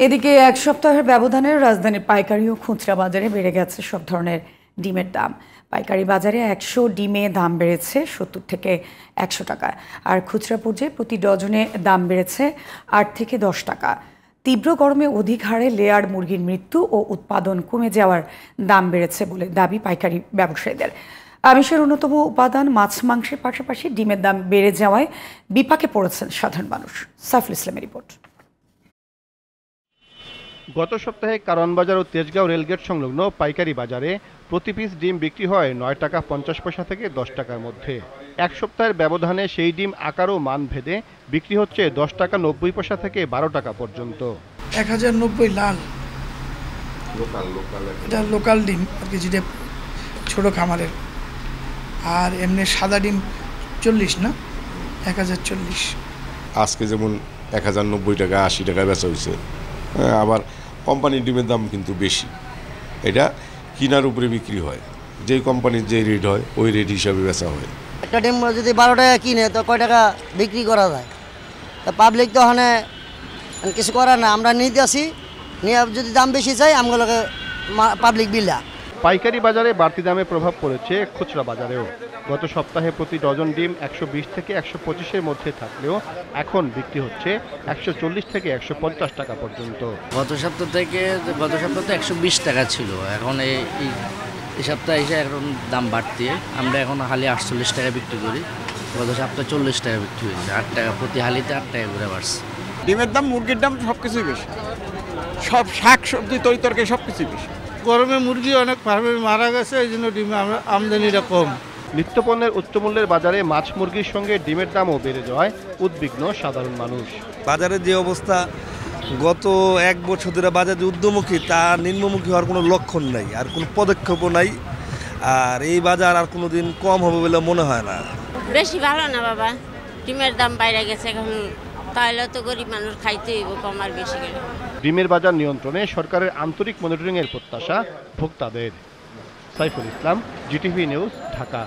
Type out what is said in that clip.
এদিকে এক সপ্তাহের ব্যবধানে রাজধানীর পাইকারি ও খুচরা বাজারে বেড়ে গেছে সব ধরনের ডিমের দাম। পাইকারি বাজারে 100 ডিমে দাম বেড়েছে 70 থেকে 100 টাকা, আর খুচরা পর্যায়ে প্রতি ডজনে দাম বেড়েছে 8 থেকে 10 টাকা। তীব্র গরমে অধিক হারে লেয়ার মুরগির মৃত্যু ও উৎপাদন কমে যাওয়ার দাম বেড়েছে বলে দাবি পাইকারি ব্যবসায়ীদের। আমিষের অন্যতম উপাদান মাছ মাংসের পাশাপাশি ডিমের দাম বেড়ে যাওয়ায় বিপাকে পড়েছেন সাধারণ মানুষ। সাইফুল ইসলামের রিপোর্ট। গত সপ্তাহে কারওয়ান বাজার ও তেজগাঁও রেলগেট সংলগ্ন পাইকারি বাজারে প্রতি পিস ডিম বিক্রি হয় 9 টাকা 50 পয়সা থেকে 10 টাকার মধ্যে। এক সপ্তাহের ব্যবধানে সেই ডিম আকার ও মান ভেদে বিক্রি হচ্ছে 10 টাকা 90 পয়সা থেকে 12 টাকা পর্যন্ত। 1090 লাল এটা লোকাল ডিম আর কি, যেটা ছোট খামারের। আর এমনি সাদা ডিম 40 না 1040। আজকে যেমন 1090 টাকা 80 টাকা বেচা হয়েছে, আবার কোম্পানির ডিমের দাম কিন্তু বেশি। এটা কিনার উপরে বিক্রি হয়, যেই কোম্পানির যে রেট হয় ওই রেট হিসাবে বেচা হয়। একটা ডিম যদি 12 টাকা কিনে তো কয় টাকা বিক্রি করা যায়? তা পাবলিক তো ওখানে কিছু করার না, আমরা নিতে আসি, নিয়ে যদি দাম বেশি চাই আমগুলোকে পাবলিক বিলা। পাইকারি বাজারে বাড়তি দামে প্রভাব পড়েছে খুচরা বাজারেও। গত সপ্তাহে প্রতি ডজন ডিম 120 থেকে 125-এর মধ্যে থাকলেও এখন বিক্রি হচ্ছে 140 থেকে 150 টাকা পর্যন্ত। গত সপ্তাহ তো 120 টাকা ছিল, এখন এই সপ্তাহে এসে এখন দাম বাড়তে আমরা এখন হালি 48 টাকা বিক্রি করি। গত সপ্তাহে 40 টাকা বিক্রি হয়েছে, 8 টাকা প্রতি হালিতে 8 টাকা করে বাড়ছে। ডিমের দাম, মুরগির দাম সব কিছুই বেশি, সব শাক সবজি তরিতরকারি সব কিছুই বেশি। গরমে মুরগি অনেক ফার্মে মারা গেছে, এই জন্য ডিমের আমদানিটা কম। নিত্যপণ্যের উচ্চমূল্যের বাজারে মাছ মুরগির সঙ্গে ডিমের দামও বেড়ে যাওয়ায় উদ্বিগ্ন সাধারণ মানুষ। বাজারের যে অবস্থা, গত 1 বছর ধরে বাজার যে ঊর্ধ্বমুখী তা নিম্নমুখী হওয়ার কোনো লক্ষণ নাই, আর কোনো পদক্ষেপও নাই। আর এই বাজার আর কোনো দিন কম হবে বলে মনে হয় না। বেশি ভালো না বাবা, ডিমের দাম বাইরে গেছে এখন, তাহলে তো গরিব মানুষ খাইতে হইব কম আর বেশি গেলে। ডিমের বাজার নিয়ন্ত্রণে সরকারের আন্তরিক মনিটরিংয়ের প্রত্যাশা ভোক্তাদের। Saiful Islam, GTV news, Dhaka.